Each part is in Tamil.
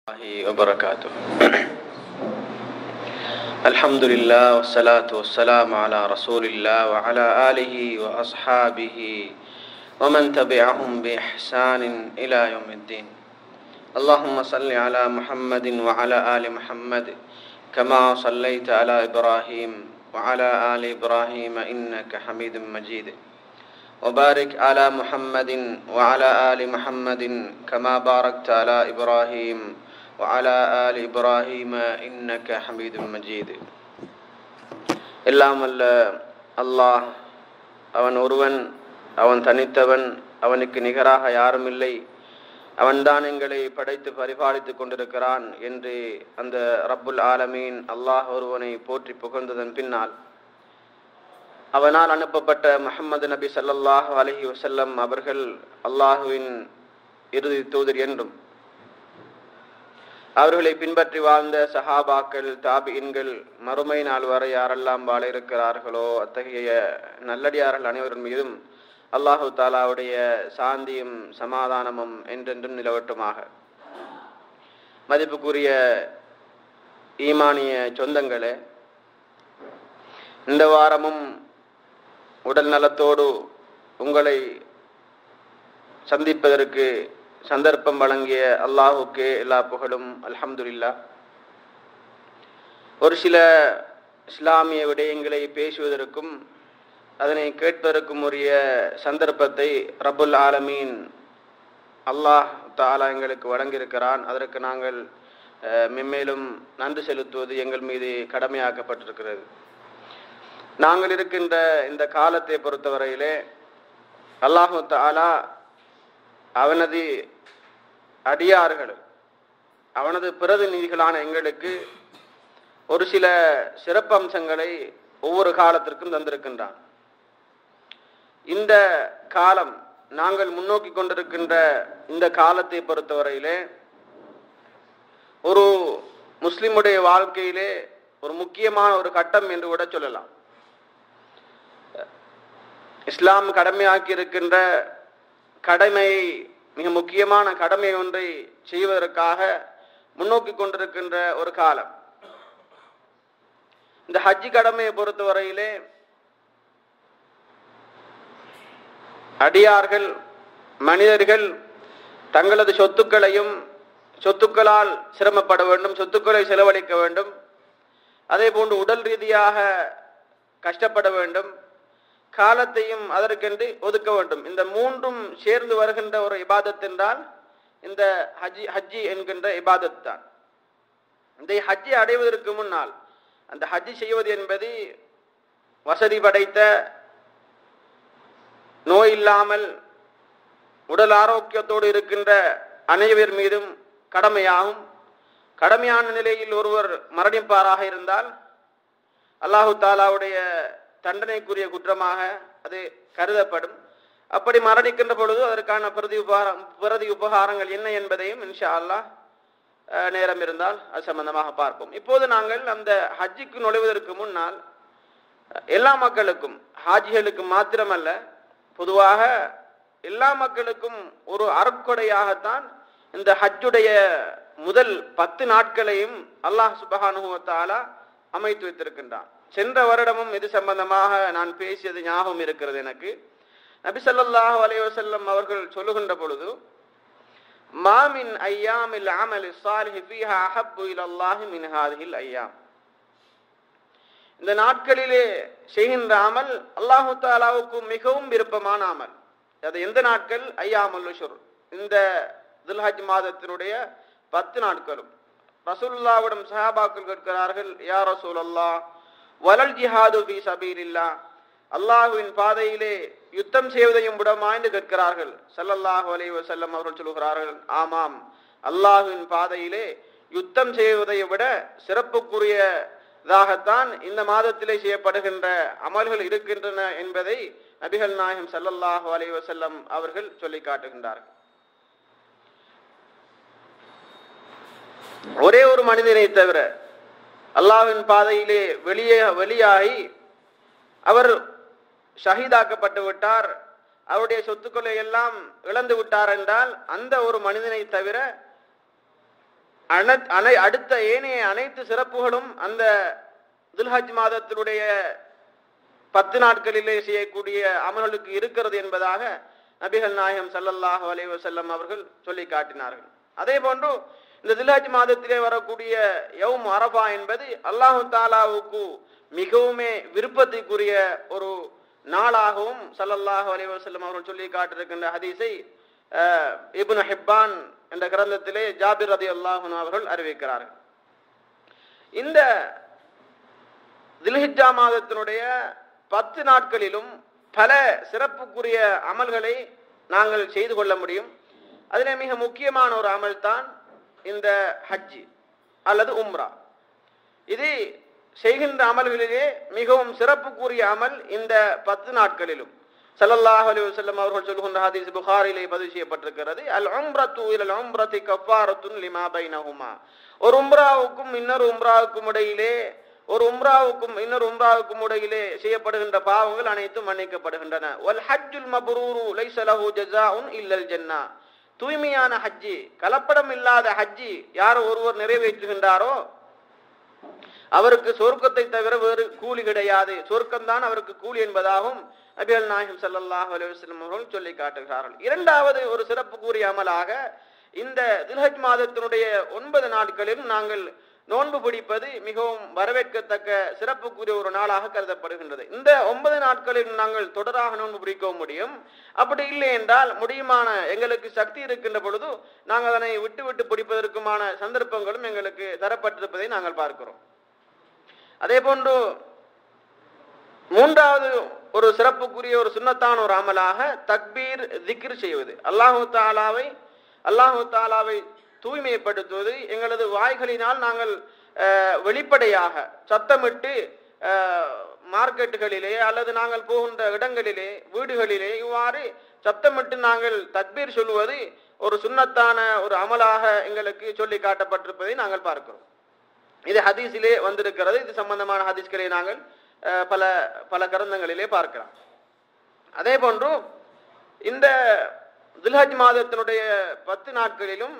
وبركاته. الحمد لله والصلاة والسلام على رسول الله وعلى آله وأصحابه ومن تبعهم بإحسان إلى يوم الدين. اللهم صل على محمد وعلى آل محمد كما صليت على إبراهيم وعلى آل إبراهيم إنك حميد مجيد. وبارك على محمد وعلى آل محمد كما باركت على إبراهيم وعلى آل إبراهيم إنك حميد مجيد. எல்லாம் அல்ல அல்லாஹ் அவன் ஒருவன், அவன் தனித்தவன், அவனுக்கு நிகராக யாரும் இல்லை, அவன்தான் எங்களை படைத்து பரிபாலித்துக் கொண்டிருக்கிறான் என்று அந்த ரப்புல் ஆலமீன் அல்லாஹ் ஒருவனை போற்றி புகழ்ந்ததன் பின்னால் அவனால் அனுப்பப்பட்ட முஹம்மது நபி ஸல்லல்லாஹு அலைஹி வஸல்லம் அவர்கள் அல்லாஹுவின் இறுதி தூதர் என்றும் அவர்களை பின்பற்றி வாழ்ந்த சஹாபாக்கள், தாபியின்கள், மறுமை நாள் வரை யாரெல்லாம் வாழ இருக்கிறார்களோ அத்தகைய நல்லடியார்கள் அனைவரின் மீதும் அல்லாஹு தாலாவுடைய சாந்தியும் சமாதானமும் என்றென்றும் நிலவட்டுமாக. மதிப்புக்குரிய ஈமானிய சொந்தங்களே, இந்த வாரமும் உடல் நலத்தோடு உங்களை சந்திப்பதற்கு சந்தர்ப்பம் வழங்கிய அல்லாஹுக்கே எல்லா புகழும். அல்ஹம்துலில்லாஹ். ஒரு சில இஸ்லாமிய விடயங்களை பேசுவதற்கும் அதனை கேட்பதற்கும் உரிய சந்தர்ப்பத்தை ரப்புல் ஆலமீன் அல்லாஹ் தஆலா எங்களுக்கு வழங்கியிருக்கிறான். அதற்கு நாங்கள் மென்மேலும் நன்றி செலுத்துவது எங்கள் மீது கடமையாக்கப்பட்டிருக்கிறது. நாங்கள் இருக்கின்ற இந்த காலத்தை பொறுத்தவரையிலே அல்லாஹு தஆலா அவனது அடியார்கள், அவனது பிரதிநிதிகளான எங்களுக்கு ஒரு சில சிறப்பம்சங்களை ஒவ்வொரு காலத்திற்கும் தந்திருக்கின்றான். இந்த காலம், நாங்கள் முன்னோக்கி கொண்டிருக்கின்ற இந்த காலத்தை பொறுத்தவரையிலே ஒரு முஸ்லிமுடைய வாழ்க்கையிலே ஒரு முக்கியமான ஒரு கட்டம் என்று கூட சொல்லலாம். இஸ்லாம் கடமையாக்கி இருக்கின்ற கடமையை, மிக முக்கியமான கடமை ஒன்றை செய்வதற்காக முன்னோக்கி கொண்டிருக்கின்ற ஒரு காலம். இந்த ஹஜ் கடமையை பொறுத்தவரையிலே அடியார்கள், மனிதர்கள் தங்களது சொத்துக்களையும், சொத்துக்களால் சிரமப்பட வேண்டும், சொத்துக்களை செலவழிக்க வேண்டும், அதே போன்று உடல் ரீதியாக கஷ்டப்பட வேண்டும், காலத்தையும் அதற்கென்று ஒதுக்க வேண்டும். இந்த மூன்றும் சேர்ந்து வருகின்ற ஒரு இபாதத் என்றால் இந்த ஹஜ்ஜி என்கின்ற இபாதத் தான். இந்த ஹஜ்ஜை அடைவதற்கு முன்னால் அந்த ஹஜ்ஜி செய்வது என்பது வசதி படைத்த, நோய் இல்லாமல் உடல் ஆரோக்கியத்தோடு இருக்கின்ற அனைவர் மீதும் கடமையாகும். கடமையான நிலையில் ஒருவர் மரணிப்பாராக இருந்தால் அல்லாஹு தாலாவுடைய தண்டனைக்குரிய குற்றமாக அது கருதப்படும். அப்படி மரணிக்கின்ற பொழுது அதற்கான பிரதி உபகாரங்கள் என்ன என்பதையும் இன்ஷா அல்லாஹ் நேரம் இருந்தால் அது சம்பந்தமாக பார்ப்போம். இப்போது நாங்கள் அந்த ஹஜ்ஜுக்கு நுழைவதற்கு முன்னால் எல்லா மக்களுக்கும், ஹாஜிகளுக்கு மாத்திரமல்ல, பொதுவாக எல்லா மக்களுக்கும் ஒரு அருட்கொடையாகத்தான் இந்த ஹஜ்ஜுடைய முதல் 10 நாட்களையும் அல்லாஹ் சுப்ஹானஹு வ தஆலா அமைத்து வைத்திருக்கின்றான். சென்ற வருடமும் இது சம்பந்தமாக நான் பேசியது ஞாபகம் இருக்கிறது எனக்கு. நபி ஸல்லல்லாஹு அலைஹி வஸல்லம் அவர்கள் சொல்லுகின்ற பொழுது, மா மின் அய்யாமில் அமலி ஸாலிஹி ஃபீஹா அஹப்பு இலல்லாஹி மின் ஹாதிஹில் அய்யாம். இந்த நாட்களிலே செய்கின்ற அமல் அல்லாஹு தஆலாவுக்கு மிகவும் விருப்பமான அமல். அது எந்த நாட்கள்? அய்யாமுல் உஷ்ர், இந்த துல்ஹஜ் மாதத்தினுடைய 10 நாட்களும். ரசூலுல்லாஹ்விடம் சஹாபாக்கள் கேட்கிறார்கள், யா ரசூலல்லாஹ் வலல் ஜிஹாது ஃபீ சபீலில்லாஹ், அல்லாஹ்வின் பாதையிலே யுத்தம் செய்வதையும் விடமா என்று கேட்கிறார்கள். ஸல்லல்லாஹு அலைஹி வஸல்லம் அவர்கள் சொல்கிறார்கள், ஆமாம், அல்லாஹ்வின் பாதையிலே யுத்தம் செய்வதை விட சிறப்புக்குரியதாகத்தான் இந்த மாதத்திலே செய்யப்படுகின்ற அமல்கள் இருக்கின்றன என்பதை நபிகள் நாயகம் ஸல்லல்லாஹு அலைஹி வஸல்லம் அவர்கள் சொல்லி காட்டுகின்றார்கள். ஒரே ஒரு மனிதனை தவிர அல்லாஹ்வின் பாதையிலே வெளியாகி அவர் ஷஹீதாக்கப்பட்டு விட்டார், அவருடைய சொத்துக்களை எல்லாம் இழந்து விட்டார் என்றால் அந்த ஒரு மனிதனை தவிர அடுத்த ஏனைய அனைத்து சிறப்புகளும் அந்த துல்ஹஜ் மாதத்தினுடைய 10 நாட்களிலே செய்யக்கூடிய அமல்களுக்கு இருக்கிறது என்பதாக நபிகள் நாயகம் ஸல்லல்லாஹு அலைஹி வஸல்லம் அவர்கள் சொல்லி காட்டினார்கள். அதே போன்று இந்த துல்ஹஜ் மாதத்திலே வரக்கூடிய யௌம் அரஃபா என்பது அல்லாஹு தஆலாவுக்கு மிகவும் விருப்பத்திற்குரிய ஒரு நாளாகவும் ஸல்லல்லாஹு அலைஹி வஸல்லம் அவர்கள் சொல்லி காட்டியிருக்கின்ற ஹதீஸை இப்னு ஹிப்பான் என்ற கிரந்தத்திலே ஜாபிர் ரலியல்லாஹு அன்ஹு அவர்கள் அறிவிக்கிறார்கள். இந்த துல்ஹிஜ்ஜா மாதத்தினுடைய 10 நாட்களிலும் பல சிறப்புக்குரிய அமல்களை நாங்கள் செய்து கொள்ள முடியும். அதில் மிக முக்கியமான ஒரு அமல் தான் இந்த ஹஜ்ஜி அல்லது உம்ரா. இது செய்கின்ற அமல்களிலே மிகவும் சிறப்புக்குரிய அமல் இந்த 10 நாட்களிலும். ஸல்லல்லாஹு அலைஹி வஸல்லம் அவர்கள் சொல்கின்ற ஹதீஸ் புகாரிலே பதிவு செய்யப்பட்டிருக்கிறது. அல் உம்ரத்து இலல் உம்ரத்தி கஃபாரத்துன் லிமா பைனஹுமா. ஒரு உம்ராவுக்கும் இன்னொரு உம்ராவுக்கும் இடையிலே செய்யப்படுகின்ற பாவங்கள் அனைத்தும் மன்னிக்கப்படுகின்றன. வல் ஹஜ்ஜுல் மப்ரூரு லைஸ லஹு ஜஸாஉன் இல்லல் ஜன்னah. தூய்மையான ஹஜ்ஜி, கலப்படம் இல்லாத ஹஜ்ஜி யார் ஒருவர் நிறைவேற்றுகின்றாரோ அவருக்கு சொர்க்கத்தை தவிர வேறு கூலி கிடையாது, சொர்க்கம்தான் அவருக்கு கூலி என்பதாகவும் நபிகள் நாயகம் ஸல்லல்லாஹு அலைஹி வஸல்லம் அவர்கள் சொல்லி காட்டுகிறார்கள். இரண்டாவது ஒரு சிறப்புக்குரிய அமலாக இந்த துல்ஹஜ் மாதத்தினுடைய 9 நாட்களிலும் நாங்கள் நோன்பு பிடிப்பது மிகவும் வரவேற்கத்தக்க சிறப்புக்குரிய ஒரு நாளாக கருதப்படுகின்றது. இந்த 9 நாட்களில் நாங்கள் தொடராக நோன்பு பிடிக்கவும் முடியும். அப்படி இல்லை என்றால் முடியுமான எங்களுக்கு சக்தி இருக்கின்ற பொழுது நாங்கள் அதனை விட்டு பிடிப்பதற்குமான சந்தர்ப்பங்களும் எங்களுக்கு தரப்பட்டிருப்பதை நாங்கள் பார்க்கிறோம். அதே போன்று மூன்றாவது ஒரு சிறப்புக்குரிய ஒரு சுன்னத்தான ஒரு அமலாக தக்பீர் திக்ர் செய்வது, அல்லாஹு தாலாவை தூய்மைப்படுத்துவது. எங்களது வாய்களினால் நாங்கள் வெளிப்படையாக சத்தமிட்டு மார்க்கெட்டுகளிலே அல்லது நாங்கள் போகின்ற இடங்களிலே வீடுகளிலே இவ்வாறு சத்தமிட்டு நாங்கள் தக்பீர் சொல்வது ஒரு சுன்னத்தான ஒரு அமலாக எங்களுக்கு சொல்லி காட்டப்பட்டிருப்பதை நாங்கள் பார்க்கிறோம். இது ஹதீஸிலே வந்திருக்கிறது. இது சம்பந்தமான ஹதீஸ்களை நாங்கள் பல கிரந்தங்களிலே பார்க்கலாம். அதே போன்று இந்த துல்ஹஜ் மாதத்தினுடைய 10 நாட்களிலும்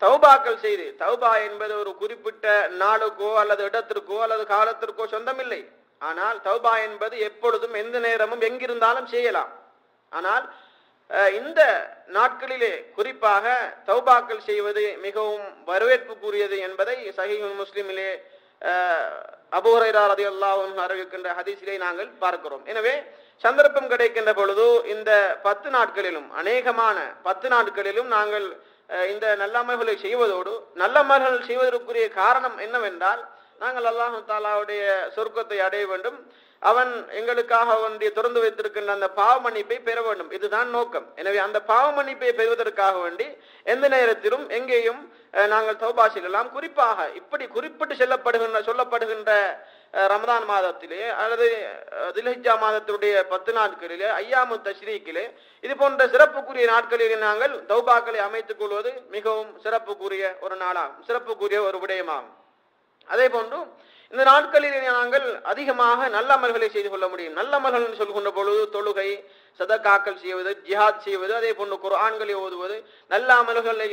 தௌபாக்கள் செய்து, தௌபா என்பது ஒரு குறிப்பிட்ட நாளுக்கோ அல்லது இடத்திற்கோ அல்லது காலத்திற்கோ சொந்தமில்லை. ஆனால் தௌபா என்பது எப்பொழுதும் எந்த நேரமும் எங்கிருந்தாலும் செய்யலாம். ஆனால் இந்த நாட்களிலே குறிப்பாக தௌபாக்கள் செய்வது மிகவும் வரவேற்புக்குரியது என்பதை சஹீஹ் முஸ்லிமிலே அபூ ஹுரைரா ரலியல்லாஹு அன்ஹு அறிவிக்கின்ற ஹதீஸிலே நாங்கள் பார்க்கிறோம். எனவே சந்தர்ப்பம் கிடைக்கின்ற பொழுது இந்த 10 நாட்களிலும் அநேகமான 10 நாட்களிலும் நாங்கள் இந்த நல்லமல்களை செய்வதோடு, நல்லமல்கள் செய்வதற்குரிய காரணம் என்னவென்றால் நாங்கள் அல்லாஹு தாலாவுடைய சொர்க்கத்தை அடைய வேண்டும், அவன் எங்களுக்காக ஒன்றிய திறந்து வைத்திருக்கின்ற அந்த பாவ மன்னிப்பை பெற வேண்டும், இதுதான் நோக்கம். எனவே அந்த பாவ மன்னிப்பை பெறுவதற்காக வேண்டி எந்த நேரத்திலும் எங்கேயும் நாங்கள் தௌபா செய்யலாம். குறிப்பாக இப்படி குறிப்பிட்டு சொல்லப்படுகின்ற ரமதான் மாதத்திலே அல்லது துல்ஹிஜ்ஜா மாதத்தினுடைய 10 நாட்களிலே, ஐயாமு தஷ்ரீக்கிலே, இது போன்ற சிறப்புக்குரிய நாட்களிலே நாங்கள் தௌபாக்களை அமைத்துக் கொள்வது மிகவும் சிறப்புக்குரிய ஒரு நாளாகும், சிறப்புக்குரிய ஒரு விடயமாகும். அதே போன்று இந்த நாட்களிலே நாங்கள் அதிகமாக நல்ல அமல்களை செய்து கொள்ள முடியும். நல்ல அமல்கள் என்று சொல்கின்ற பொழுது தொழுகை, சதகாக்கள் செய்வது, ஜிஹாத் செய்வது, அதே போன்று குர்ஆன்களை ஓதுவது, நல்ல அமல்களை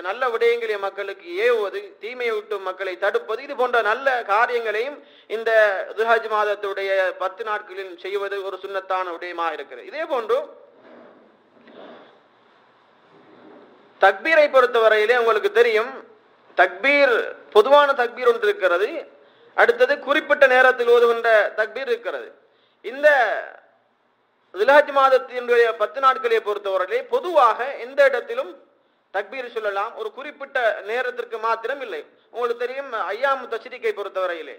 நல்ல விடயங்களை மக்களுக்கு ஏவுவது, தீமையை விட்டு மக்களை தடுப்பது, இது போன்ற நல்ல காரியங்களையும் இந்த துல்ஹஜ் மாதத்துடைய 10 நாட்களில் செய்வது ஒரு சுன்னத்தான விடயமாக இருக்கிறது. இதே போன்று தக்பீரை பொறுத்தவரையிலே உங்களுக்கு தெரியும், தக்பீர் பொதுவான தக்பீர் ஒன்று இருக்கிறது, அடுத்தது குறிப்பிட்ட நேரத்தில் ஓதுகின்ற தக்பீர் இருக்கிறது. இந்த துல்ஹஜ் மாதத்தினுடைய 10 நாட்களை பொறுத்தவரையிலே பொதுவாக எந்த இடத்திலும் தக்பீர் சொல்லலாம், ஒரு குறிப்பிட்ட நேரத்திற்கு மாத்திரம் இல்லை. உங்களுக்கு தெரியும், ஐயாமு தஷ்ரீக்கை பொறுத்தவரையிலே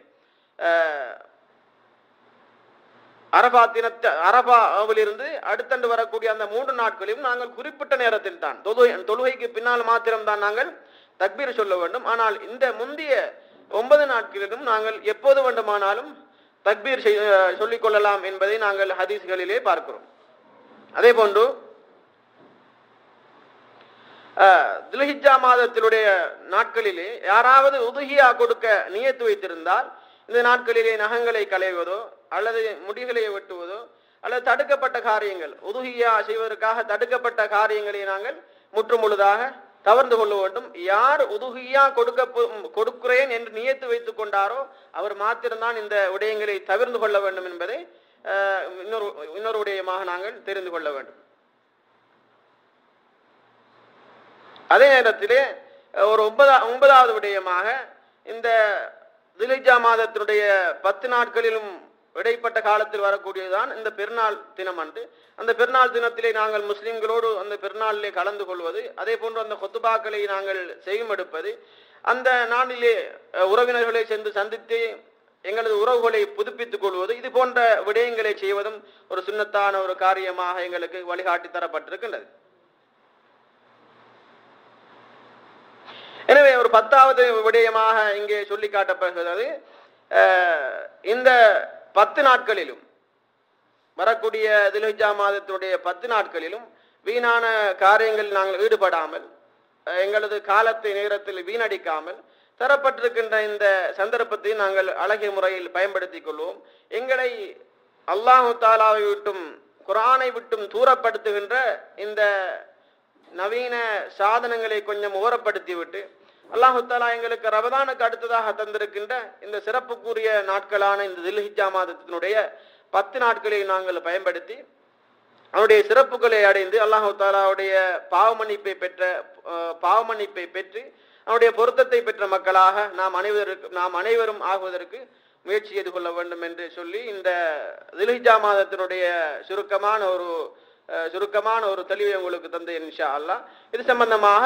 அரபாவிலிருந்து அடுத்தண்டு வரக்கூடிய அந்த 3 நாட்களிலும் நாங்கள் குறிப்பிட்ட நேரத்தில் தான் தொழுகைக்கு பின்னால் மாத்திரம்தான் நாங்கள் தக்பீர் சொல்ல வேண்டும். ஆனால் இந்த முந்தைய 9 நாட்களிலும் நாங்கள் எப்போது வேண்டுமானாலும் தக்பீர் சொல்லிக் கொள்ளலாம் என்பதை நாங்கள் ஹதீஸ்களிலே பார்க்கிறோம். அதே போன்று துல்ஹிஜ்ஜா மாதத்தினுடைய நாட்களிலே யாராவது உதுஹியா கொடுக்க நியத்து வைத்திருந்தால் இந்த நாட்களிலே நகங்களை களைவதோ அல்லது முடிகளை வெட்டுவதோ அல்லது தடுக்கப்பட்ட காரியங்கள், உதுஹியா செய்வதற்காக தடுக்கப்பட்ட காரியங்களை நாங்கள் முற்றுமுழுதாக தவிர்த்து கொள்ள வேண்டும். யார் உதுஹியா கொடுக்கிறேன் என்று நியத்து வைத்துக் கொண்டாரோ அவர் மாத்திரம்தான் இந்த விடயங்களை தவிர்த்து கொள்ள வேண்டும் என்பதை இன்னொரு விடயமாக நாங்கள் தெரிந்து கொள்ள வேண்டும். அதே நேரத்திலே ஒரு 9வது விடயமாக இந்த துல்ஹிஜ்ஜா மாதத்தினுடைய 10 நாட்களிலும் இடைப்பட்ட காலத்தில் வரக்கூடியதுதான் இந்த பெருநாள் தினம் அன்று. அந்த பெருநாள் தினத்திலே நாங்கள் முஸ்லிம்களோடு அந்த பெருநாளிலே கலந்து கொள்வது, அதே போன்று அந்த கொத்துபாக்களை நாங்கள் செய்யுமெடுப்பது, அந்த நாளிலே உறவினர்களை சென்று சந்தித்து எங்களது உறவுகளை புதுப்பித்துக் கொள்வது, இது போன்ற விடயங்களை செய்வதும் ஒரு சுன்னத்தான ஒரு காரியமாக எங்களுக்கு வழிகாட்டி தரப்பட்டிருக்கின்றது. எனவே ஒரு 10வது விடயமாக இங்கே சொல்லி காட்டப்படுகிறது, இந்த 10 நாட்களிலும் வரக்கூடிய துல்ஹிஜ்ஜா மாதத்தினுடைய 10 நாட்களிலும் வீணான காரியங்களில் நாங்கள் ஈடுபடாமல், எங்களது காலத்தை நேரத்தில் வீணடிக்காமல் தரப்பட்டிருக்கின்ற இந்த சந்தர்ப்பத்தை நாங்கள் அழகிய முறையில் பயன்படுத்திக் கொள்வோம். எங்களை அல்லாஹு தாலாவை விட்டும் குர்ஆனை விட்டும் தூரப்படுத்துகின்ற இந்த நவீன சாதனங்களை கொஞ்சம் ஓரப்படுத்திவிட்டு அல்லாஹு தாலா எங்களுக்கு ரமதானுக்கு அடுத்ததாக தந்திருக்கின்ற இந்த சிறப்புக்குரிய நாட்களான இந்த துல்ஹிஜ்ஜா மாதத்தினுடைய 10 நாட்களை நாங்கள் பயன்படுத்தி அவருடைய சிறப்புகளை அடைந்து அல்லாஹு தாலாவுடைய பாவமன்னிப்பை பெற்று அவருடைய பொருத்தத்தை பெற்ற மக்களாக நாம் அனைவரும் ஆகுவதற்கு முயற்சி செய்து கொள்ள வேண்டும் என்று சொல்லி இந்த துல்ஹிஜ்ஜா மாதத்தினுடைய சுருக்கமான ஒரு தெளிவை உங்களுக்கு தந்தேன் இன்ஷா அல்லாஹ். இது சம்பந்தமாக